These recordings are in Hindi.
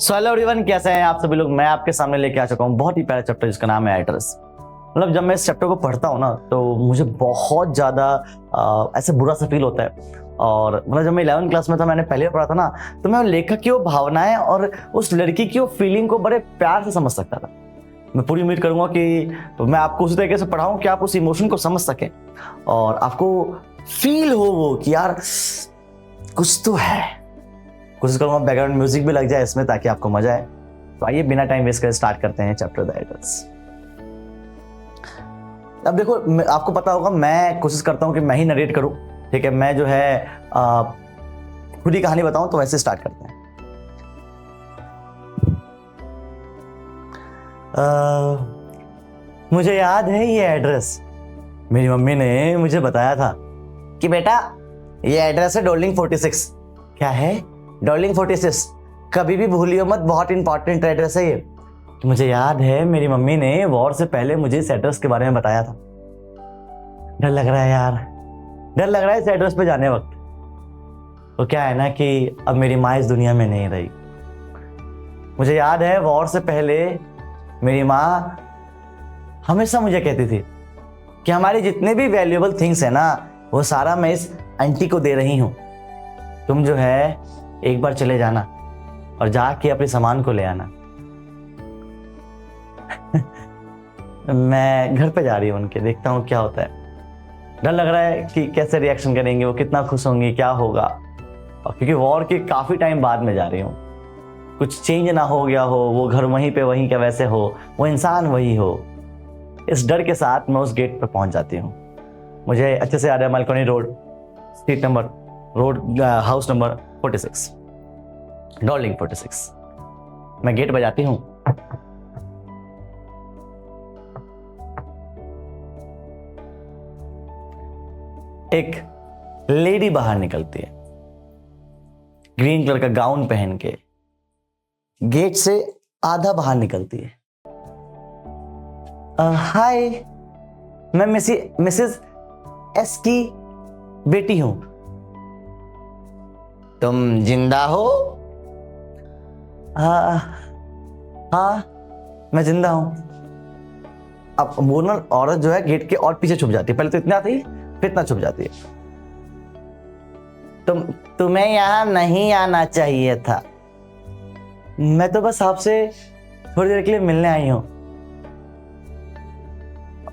सो हेलो एवरीवन, कैसे हैं आप सभी लोग। मैं आपके सामने लेके आ चुका हूँ बहुत ही प्यारा चैप्टर जिसका नाम है एड्रेस। मतलब जब मैं इस चैप्टर को पढ़ता हूँ ना तो मुझे बहुत ज़्यादा ऐसे बुरा सा फील होता है। और मतलब जब मैं 11वीं क्लास में था, मैंने पहले पढ़ा था ना, तो मैं लेखक की वो भावनाएं और उस लड़की की वो फीलिंग को बड़े प्यार से समझ सकता था। मैं पूरी उम्मीद करूंगा कि मैं आपको उसी तरीके से पढ़ाऊं कि आप उस इमोशन को समझ सकें और आपको फील हो वो कि यार कुछ तो है। कोशिश करूंगा बैकग्राउंड म्यूजिक भी लग जाए इसमें ताकि आपको मजा आए। तो आइए बिना टाइम वेस्ट करे स्टार्ट करते हैं चैप्टर द एड्रेस। अब देखो, आपको पता होगा मैं कोशिश करता हूं कि मैं ही नरेट करूं, ठीक है। मैं जो है खुद ही कहानी बताऊं, तो वैसे स्टार्ट करते हैं। मुझे याद है ये एड्रेस, मेरी मम्मी ने मुझे बताया था कि बेटा ये एड्रेस है डॉर्लिंग 46। क्या है? डॉर्लिंग 46। कभी भी भूलियो मत, बहुत इंपॉर्टेंट एड्रेस है ये। तो मुझे याद है मेरी मम्मी ने वॉर से पहले मुझे इस एड्रेस के बारे में बताया था। डर लग रहा है यार, डर लग रहा है इस एड्रेस पे जाने वक्त। तो क्या है ना कि अब मेरी माँ इस दुनिया में नहीं रही। मुझे याद है वॉर से पहले मेरी माँ हमेशा मुझे कहती थी कि हमारे जितने भी वैल्यूएबल थिंग्स है ना, वो सारा मैं इस आंटी को दे रही हूं। तुम जो है एक बार चले जाना और जाके अपने सामान को ले आना। मैं घर पे जा रही हूँ उनके, देखता हूँ क्या होता है। डर लग रहा है कि कैसे रिएक्शन करेंगे, वो कितना खुश होंगे, क्या होगा। और क्योंकि वॉर के काफी टाइम बाद में जा रही हूँ, कुछ चेंज ना हो गया हो, वो घर वहीं पे वहीं का वैसे हो, वो इंसान वही हो। इस डर के साथ मैं उस गेट पे पहुंच जाती हूँ। मुझे अच्छे से याद है मालकोनी road, street number, road house number 46, Darling 46। मैं गेट बजाती हूँ। एक लेडी बाहर निकलती है, ग्रीन कलर का गाउन पहन के, गेट से आधा बाहर निकलती है। हाय, मैं मिसेस एस की बेटी हूं। तुम जिंदा हो? हाँ, मैं जिंदा हूं। अब वो ना औरत जो है गेट के और पीछे छुप जाती है। पहले तो इतना थी, फिर इतना छुप जाती है। तुम्हें यहां नहीं आना चाहिए था। मैं तो बस आपसे थोड़ी देर के लिए मिलने आई हूं।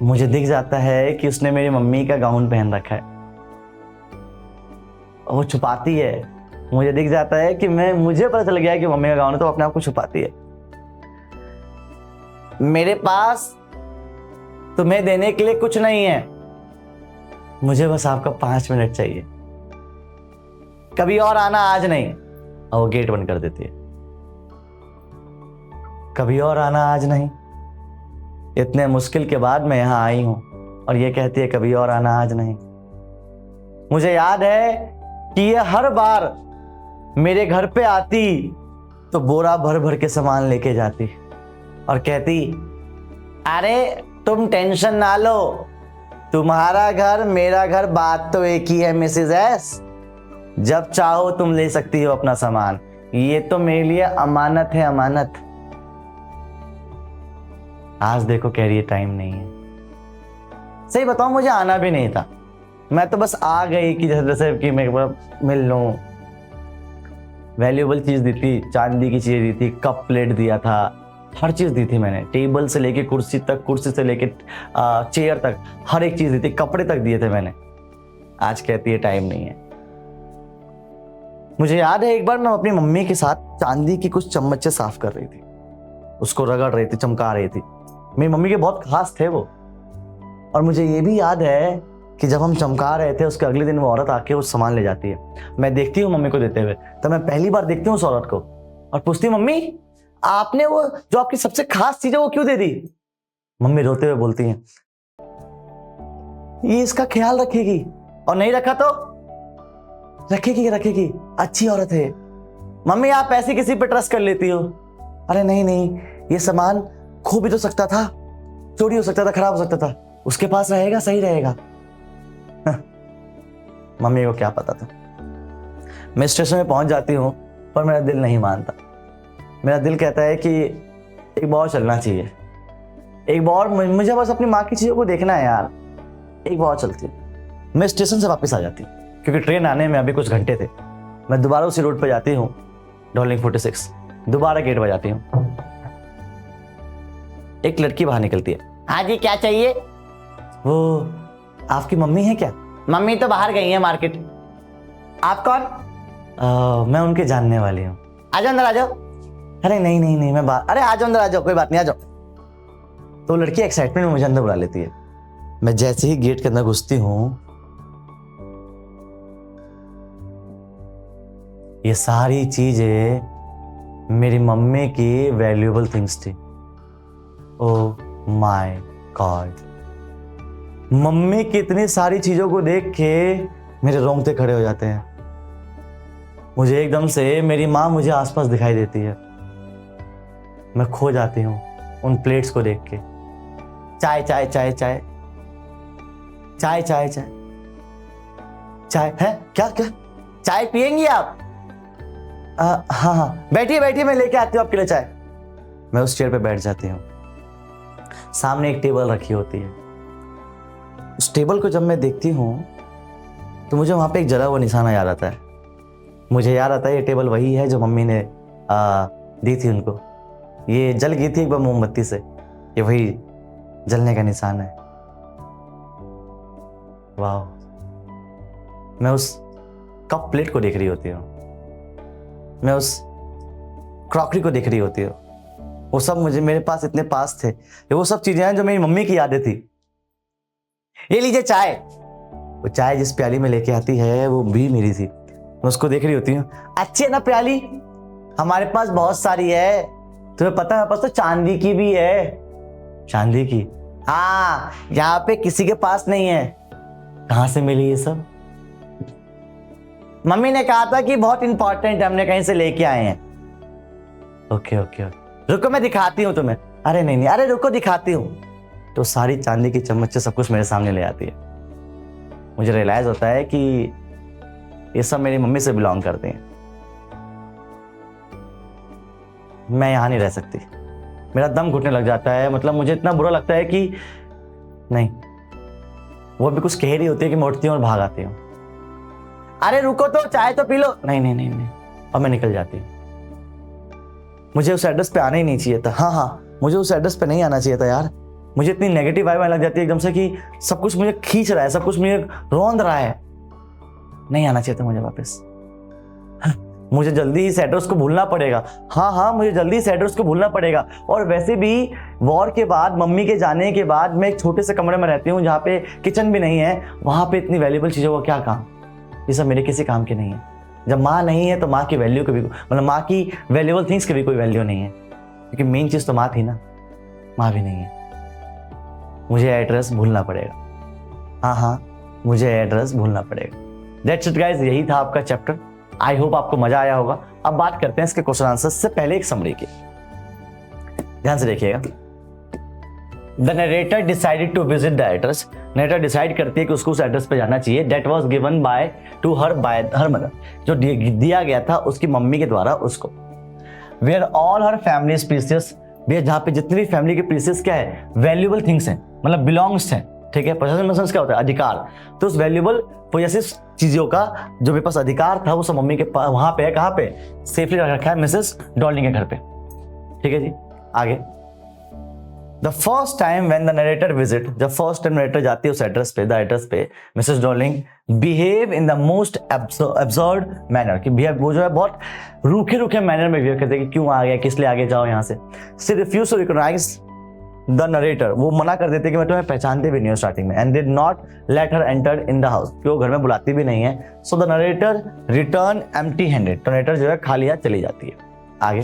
मुझे दिख जाता है कि उसने मेरी मम्मी का गाउन पहन रखा है। वो छुपाती है। मुझे दिख जाता है कि मुझे पता चल गया है कि मम्मी का गाउन है, तो अपने आप को छुपाती है। मेरे पास तुम्हें देने के लिए कुछ नहीं है, मुझे बस आपका 5 मिनट चाहिए। कभी और आना, आज नहीं। और वो गेट बंद कर देती है। कभी और आना, आज नहीं। इतने मुश्किल के बाद मैं यहां आई हूं और ये कहती है कभी और आना, आज नहीं। मुझे याद है कि ये हर बार मेरे घर पे आती तो बोरा भर भर के सामान लेके जाती और कहती, अरे तुम टेंशन ना लो, तुम्हारा घर मेरा घर, बात तो एक ही है मिसेस एस। जब चाहो तुम ले सकती हो अपना सामान, ये तो मेरे लिए अमानत है, अमानत। आज देखो कह रही है टाइम नहीं है। सही बताऊं, मुझे आना भी नहीं था। मैं तो बस आ गई कि जैसे कि मैं मिल लूं। वैल्यूएबल चीज दी थी, चांदी की चीजें दी थी, कप प्लेट दिया था, हर चीज दी थी मैंने। टेबल से लेके कुर्सी तक, कुर्सी से लेके चेयर तक, हर एक चीज दी थी। कपड़े तक दिए थे मैंने। आज कहती है टाइम नहीं है। मुझे याद है एक बार मैं अपनी मम्मी के साथ चांदी की कुछ चम्मचें साफ कर रही थी, उसको रगड़ रही थी, चमका रही थी। मेरी मम्मी के बहुत खास थे वो। और मुझे ये भी याद है कि जब हम चमका रहे थे, उसके अगले दिन वो औरत आके उस सामान ले जाती है। मैं देखती हूँ मम्मी को देते हुए, तो मैं पहली बार देखती हूँ उस औरत को और पूछती हूँ, मम्मी आपने वो जो आपकी सबसे खास चीज है वो क्यों दे दी? मम्मी रोते हुए बोलती हैं, ये इसका ख्याल रखेगी, और नहीं रखा तो रखेगी, रखेगी, अच्छी औरत है। मम्मी आप ऐसी किसी पे ट्रस्ट कर लेती हो? अरे नहीं नहीं, ये सामान खो भी तो सकता था, चोरी हो सकता था, खराब हो सकता था, उसके पास रहेगा, सही रहेगा। मम्मी को क्या पता था। मैं स्टेशन में पहुंच जाती हूं पर मेरा दिल नहीं मानता। मेरा दिल कहता है कि एक बार चलना चाहिए, एक बार मुझे बस अपनी माँ की चीज़ों को देखना है यार। एक बार चलती हूँ, मैं स्टेशन से वापस आ जाती हूँ क्योंकि ट्रेन आने में अभी कुछ घंटे थे। मैं दोबारा उसी रोड पर जाती हूँ, डॉर्लिंग 46, दोबारा गेट बजाती हूँ। एक लड़की बाहर निकलती है। हाँ जी, क्या चाहिए? वो आपकी मम्मी है क्या? मम्मी तो बाहर गई है मार्केट। आप कौन? मैं उनके जानने वाली हूँ। आ जाओ अंदर आ जाओ। अरे नहीं नहीं नहीं, मैं बाहर। अरे आ जाओ अंदर आ जाओ, कोई बात नहीं, आ जाओ। तो लड़की एक्साइटमेंट में मुझे अंदर बुला लेती है। मैं जैसे ही गेट के अंदर घुसती हूँ, ये सारी चीजें मेरी मम्मी की वैल्यूएबल थिंग्स थी। ओह माय गॉड, मम्मी की इतनी सारी चीजों को देख के मेरे रोंगटे खड़े हो जाते हैं। मुझे एकदम से मेरी माँ मुझे आसपास दिखाई देती है। मैं खो जाती हूँ उन प्लेट्स को देख के। चाय चाय चाय चाय चाय चाय चाय चाय है क्या? क्या चाय पियेंगी आप? हाँ हाँ, बैठिए बैठिए, मैं लेके आती हूँ आपके लिए चाय। मैं उस चेयर पे बैठ जाती हूँ। सामने एक टेबल रखी होती है। उस टेबल को जब मैं देखती हूँ तो मुझे वहां पे एक जला हुआ निशाना याद आता है। मुझे याद आता है ये टेबल वही है जो मम्मी ने दी थी उनको। ये जल गई थी एक बार मोमबत्ती से, ये वही जलने का निशान है। वाह, मैं उस कप प्लेट को देख रही होती हूँ, मैं उस क्रॉकरी को देख रही होती हूँ। वो सब मुझे मेरे पास इतने पास थे। ये वो सब चीजें हैं जो मेरी मम्मी की यादें थी। ये लीजिए चाय। वो चाय जिस प्याली में लेके आती है वो भी मेरी थी। मैं उसको देख रही होती हूँ। अच्छी है ना प्याली? हमारे पास बहुत सारी है, तुम्हें पता है, मेरे पास तो चांदी की भी है। चांदी की? हाँ, यहाँ पे किसी के पास नहीं है। कहाँ से मिली ये सब? मम्मी ने कहा था कि बहुत इंपॉर्टेंट है, हमने कहीं से लेके आए हैं। ओके ओके, रुको मैं दिखाती हूँ तुम्हें। अरे नहीं नहीं, अरे रुको दिखाती हूँ। तो सारी चांदी की चम्मच से सब कुछ मेरे सामने ले आती है। मुझे रियलाइज होता है कि ये सब मेरी मम्मी से बिलोंग करते हैं। मैं यहां नहीं रह सकती, मेरा दम घुटने लग जाता है। मतलब मुझे इतना बुरा लगता है कि नहीं, वो भी कुछ कह रही होती है कि मैं उठती हूँ और भाग आती हूँ। अरे रुको तो, चाय तो पी लो। नहीं नहीं नहीं नहीं, और मैं निकल जाती हूँ। मुझे उस एड्रेस पे आना ही नहीं चाहिए था। हाँ हाँ, मुझे उस एड्रेस पे नहीं आना चाहिए था यार। मुझे इतनी नेगेटिव वाइब आने लग जाती है एकदम से कि सब कुछ मुझे खींच रहा है, सब कुछ मुझे रौंद रहा है। नहीं आना चाहिए था मुझे वापस। मुझे जल्दी इस एड्रेस को भूलना पड़ेगा। हाँ हाँ, मुझे जल्दी इस एड्रेस को भूलना पड़ेगा। और वैसे भी वॉर के बाद, मम्मी के जाने के बाद, मैं एक छोटे से कमरे में रहती हूँ जहाँ पे किचन भी नहीं है। वहाँ पे इतनी वैल्यूएबल चीज़ों का क्या काम? ये सब मेरे किसी काम के नहीं है। जब माँ नहीं है तो माँ की वैल्यू की भी, मतलब माँ की वैल्यूएबल थिंग्स की भी कोई वैल्यू नहीं है, क्योंकि मेन चीज़ तो माँ थी ना। माँ भी नहीं है। मुझे एड्रेस भूलना पड़ेगा। हाँ हाँ, मुझे एड्रेस भूलना पड़ेगा। दैट्स इट गाइस, यही था आपका चैप्टर। आई होप आपको मजा आया होगा। अब बात करते हैं इसके क्वेश्चन आंसर से पहले एक समरी की। ध्यान से देखिएगा। The narrator decided to visit the address. Narrator decide करती है कि उसको उस एड्रेस पे जाना चाहिए। That was given by to her by her mother, जो दिया गया था उसकी मम्मी के द्वारा उसको। Where all her families precious, जहाँ पे जितनी भी फैमिली के प्रीशियस क्या है, वैल्यूएबल थिंग्स हैं, मतलब बिलोंग्स हैं। ठीक है, पोजेसिव क्या होता है? अधिकार। तो उस वैल्यूएबल पोजेसिव चीजों का जो मेरे पास अधिकार था वो सब मम्मी के पास वहां पे है। कहाँ पे? सेफली रखा है मिसेस डॉर्लिंग के घर पे। ठीक है जी, आगे। The first time when the narrator visit, जब फर्स्ट टाइम नरेटर जाती है उस एड्रेस पे, द एड्रेस पे, Mrs Darling behave in the most absurd manner, कि वो जो है बहुत रूखे रूखे मैनर में बिहेव करते हैं कि क्यों आ गया, किस लिए आगे जाओ यहाँ से। She refuse to recognise the narrator, वो मना कर देते कि मैं तुम्हें पहचानते भी नहीं हूँ स्टार्टिंग में। And did not let her enter in the house, कि वो घर में बुलाती भी नहीं है। So the narrator return empty handed, तो नरेटर जो है खाली हाथ चली जाती है। आगे।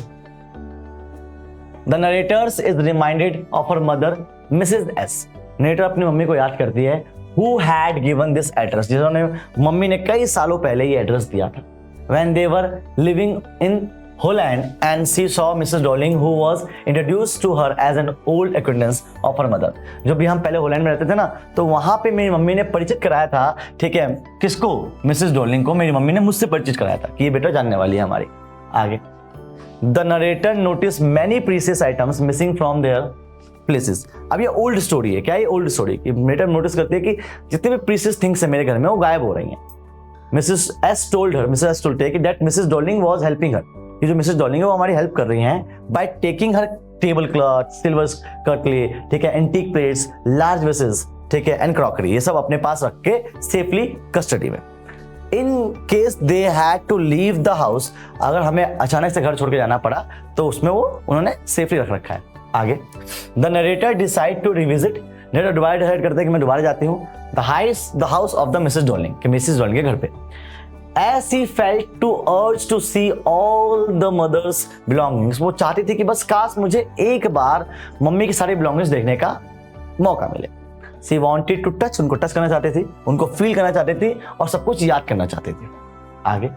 The narrator's is reminded of her mother Mrs S, narrator अपनी मम्मी को याद करती है who had given this address, जिन्होंने मम्मी ने कई सालों पहले ये एड्रेस दिया था। when they were living in Holland and she saw Mrs. Darling who was introduced to her as an old acquaintance of her mother, जब भी हम पहले होलैंड में रहते थे ना, तो वहां पे मेरी मम्मी ने परिचित कराया था। ठीक है, किसको? मिसेस डॉर्लिंग को मेरी मम्मी ने मुझसे परिचित कराया था कि ये बेटा जानने वाली है हमारी। आगे। The narrator notice many precious items missing from their places. अब ये ओल्ड स्टोरी है। क्या ये ओल्ड स्टोरी कि नरेटर नोटिस करती है कि जितने भी प्रीशियस थिंग्स है मेरे घर में वो गायब हो रही हैं। मिसेस एस टोल्ड है कि that Mrs Darling was helping her, कि जो मिसेस डॉर्लिंग है वो हमारी हेल्प कर रही हैं by taking her table cloth, silver कटले, ठीक है, एंटीक प्लेट्स, लार्ज वेसेस, ठीक है, एंड क्रॉकरी, ये सब अपने पास रख के सेफली कस्टडी में। In case they had to leave the house, अगर हमें अचानक से घर छोड़ के जाना पड़ा तो उसमें वो उन्होंने सेफली रख रखा है। आगे the narrator decide to revisit, narrator divide करते हैं कि मैं दोबारा जाती हूँ the house of the Mrs Dorling, कि मिसेस डॉर्लिंग के घर पे। As he felt to urge to see all the mother's belongings, वो चाहती थी कि बस काश मुझे एक बार मम्मी की सारी belongings देखने का मौका मिले। She wanted to touch, उनको टच करना चाहती थी, उनको फील करना चाहती थी और सब कुछ याद करना चाहती थी। आगे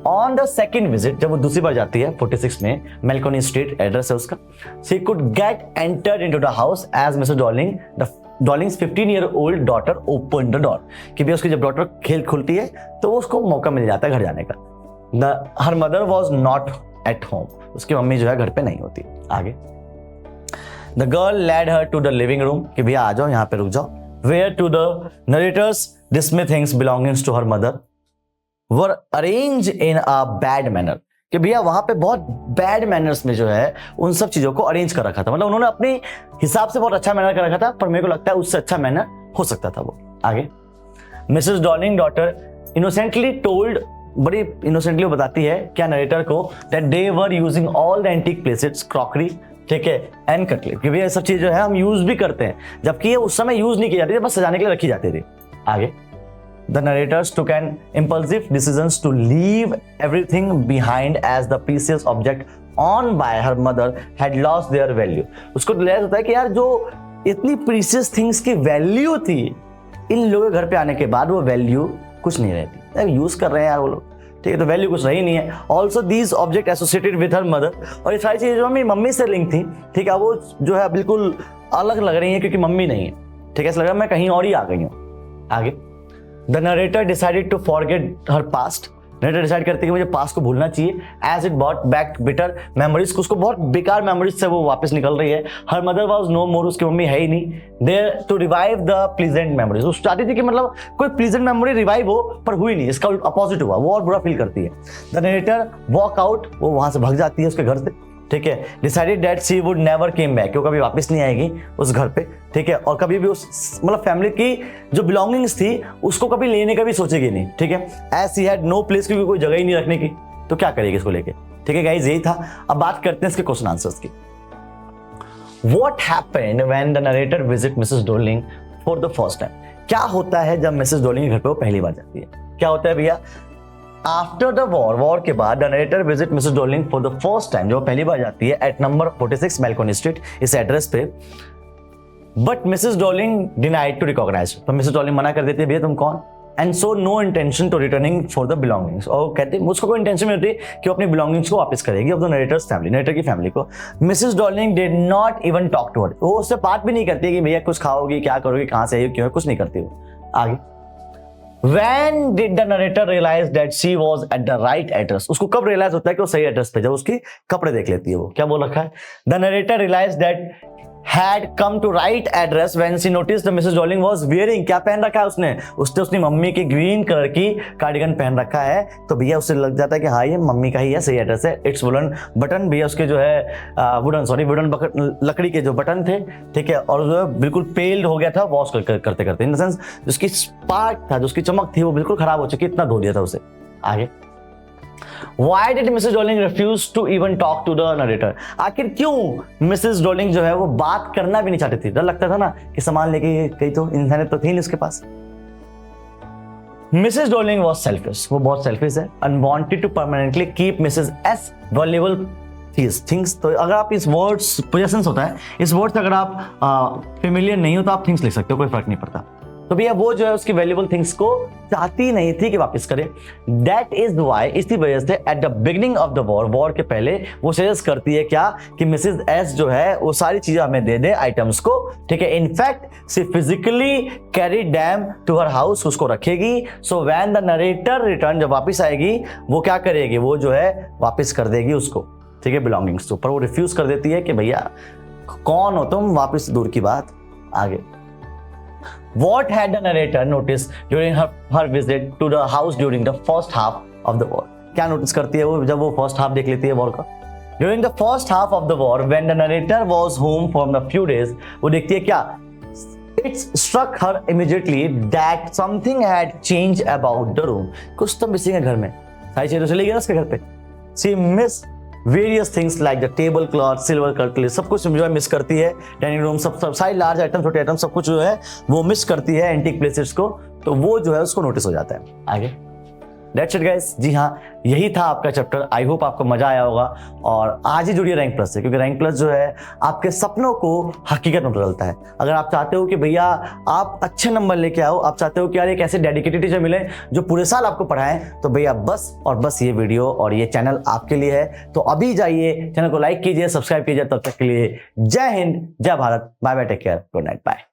ऑन द सेकेंड विजिट, जब वो दूसरी बार जाती है 46 में, मेलकोनी स्ट्रीट एड्रेस है उसका, she could get entered into the house as Mrs. Darling, the Darling's 15-year-old daughter opened the door, कि भी उसकी जब डॉटर खेल खुलती है तो उसको मौका मिल जाता है घर जाने का। Her mother was not at home, उसकी मम्मी जो है घर पे नहीं होती। आगे The girl led her to the living room, कि भैया आ जाओ यहाँ पे रुक जाओ, where to the narrator's dismay things belonging to her mother were arranged in a bad manner, कि भैया वहां पे बहुत बैड मैनर्स में जो है उन सब चीजों को अरेंज कर रखा था। मतलब उन्होंने अपने हिसाब से बहुत अच्छा मैनर कर रखा था, पर मेरे को लगता है उससे अच्छा मैनर हो सकता था वो। आगे Mrs Darling daughter innocently told, बड़ी इनोसेंटली वो बताती है क्या नरेटर को, that they were using all the antique places, crockery, ठीक है, एंड कटले, कि भैया ये सब चीज जो है हम यूज भी करते हैं, जबकि ये उस समय यूज नहीं की जाती थी, बस सजाने के लिए रखी जाती थी। आगे The narrators took an impulsive decisions to leave everything behind as the precious object owned by her mother had lost their value. उसको रियलाइज होता है कि यार जो इतनी प्रीशियस थिंग्स की वैल्यू थी, इन लोगों के घर पे आने के बाद वो वैल्यू कुछ नहीं रहती। यूज कर रहे हैं यार वो लोग, ठीक है, तो वैल्यू कुछ रही नहीं है। Also these object associated with her mother, और ये सारी चीजें जो हमारी मम्मी से लिंक थी, ठीक है, वो जो है बिल्कुल अलग लग रही है क्योंकि मम्मी नहीं है, ठीक है, ऐसा लग रहा है मैं कहीं और ही आ गई हूँ। आगे The narrator decided to forget her past. Narrator decide करती है कि मुझे पास्ट को भूलना चाहिए, as it bought back bitter memories, उसको बहुत बेकार मेमोरीज से वो वापस निकल रही है। Her mother was no more, उसकी मम्मी है ही नहीं। There to revive the pleasant memories, वो चाहती थी कि मतलब कोई प्लीजेंट मेमोरी रिवाइव हो, पर हुई नहीं, इसका अपोजिट हुआ, वो और बुरा फील करती है। द नरेटर वॉक आउट, वो वहां से भाग जाती है उसके घर से, ठीक है। Decided that she would never came back, वो कभी वापस नहीं आएगी उस घर पे, ठीक है, और कभी भी उस मतलब फैमिली की जो बिलोंगिंग्स थी उसको कभी लेने का भी सोचेगी नहीं, ठीक है। As she had no place, क्योंकि कोई जगह ही नहीं रखने की, तो क्या करेगी इसको लेके, ठीक है गाइस, यही था। अब बात करते हैं इसके क्वेश्चन आंसर्स की। What happened when the narrator visit Mrs Dorling for the first time, क्या होता है जब मिसेस डॉर्लिंग के घर पे वो पहली बार जाती है, क्या होता है भैया। आफ्टर द वॉर के बाद the narrator visit Mrs Dorling for the first time, जो पहली बार जाती है एट नंबर 46 मेलकोनी स्ट्रीट, इस एड्रेस पे। But Mrs Dorling denied to recognise, तो मिसेस डॉर्लिंग मना कर देती है भैया तुम कौन, and so no intention to returning for the belongings, और कहते हैं उसको कोई इंटेंशन नहीं होती कि वो अपनी बिलोंगिंग्स को वापस करेगी of the narrator's family, narrator की फैमिली को। Mrs Darling did not even talk to her, वो उससे बात भी नहीं करती कि भैया कुछ खाओगी, क्या करोगी, कहाँ से आई, क्यों, कुछ नहीं करती वो। आगे When did the narrator realize that she was at the right address, उसको कब रियलाइज होता है कि वो सही एड्रेस पे, जब उसकी कपड़े देख लेती है वो, क्या बोल रखा है। The narrator realized that had come to right address when she noticed the Mrs. Darling was wearing, क्या पहन रखा है उसने उसने मम्मी की ग्रीन कलर की कार्डिगन पहन रखा है, तो भैया उससे लग जाता है कि हाँ ये मम्मी का ही है, सही एड्रेस है। इट्स वुडन बटन, भैया उसके जो है वुडन लकड़ी के जो बटन थे, ठीक है, और जो है बिल्कुल पेल्ड हो गया था वॉश करते करते, इन द सेंस जिसकी स्पार्क था, जो उसकी चमक थी वो बिल्कुल खराब हो चुकी, इतना धो दिया था उसे। आगे Why did Mrs. Darling refuse to even talk to the narrator? आखिर क्यों मिसेस डॉर्लिंग जो है वो बात करना भी नहीं चाहती थी, डर लगता था ना कि सामान लेके गई तो इंसानियत तो थी नहीं उसके पास। मिसेस डॉर्लिंग वॉज सेल्फिश, वो बहुत सेल्फिश है, and wanted to permanently keep Mrs. S valuable things. तो अगर आप इस वर्ड्स पोजेशंस होता है, इस वर्ड से अगर आप फेमिलियर नहीं हो तो आप थिंग्स लिख सकते हो, कोई फर्क नहीं पड़ता। तो भैया वो जो है उसकी वैल्यूएबल थिंग्स को चाहती नहीं थी कि वापस करे। दैट इज वाई, इसी वजह से at the beginning of the war के पहले वो सजेस्ट करती है क्या कि मिसेस एस जो है वो सारी चीजें हमें दे दे आइटम्स को, ठीक है। In fact she physically carry them to her house, उसको रखेगी। So when the narrator return, जब वापस आएगी वो क्या करेगी, वो जो है वापस कर देगी उसको, ठीक है, बिलोंगिंग्स, तो पर वो रिफ्यूज कर देती है कि भैया कौन हो तुम, वापस दूर की बात आगे। What had the narrator noticed during her visit to the house during the first half of the war? क्या नोटिस करती है वो जब वो फर्स्ट हाफ देख लेती है वॉर का? During the first half of the war, when the narrator was home for a few days, वो देखती है क्या? It struck her immediately that something had changed about the room. कुछ तो मिसिंग है घर में, सारी चीजें चली गई ना उसके घर पे। She missed various things like the table cloth, silver cutlery, सब कुछ जो है मिस करती है। डाइनिंग रूम सब सारी लार्ज आइटम, छोटे आइटम, सब कुछ जो है वो मिस करती है एंटीक प्लेसेस को, तो वो जो है उसको नोटिस हो जाता है। आगे दैट्स इट गाइस। जी हाँ, यही था आपका चैप्टर। आई होप आपको मजा आया होगा और आज ही जुड़िए रैंक प्लस से, क्योंकि रैंक प्लस जो है आपके सपनों को हकीकत में बदलता है। अगर आप चाहते हो कि भैया आप अच्छे नंबर लेके आओ, आप चाहते हो कि यार एक ऐसे डेडिकेटेड टीचर मिले जो पूरे साल आपको पढ़ाएं, तो भैया बस और बस ये वीडियो और ये चैनल आपके लिए है। तो अभी जाइए, चैनल को लाइक कीजिए, सब्सक्राइब कीजिए। तब तक के लिए जय हिंद, जय Bharat, bye bye, take care, good night, bye.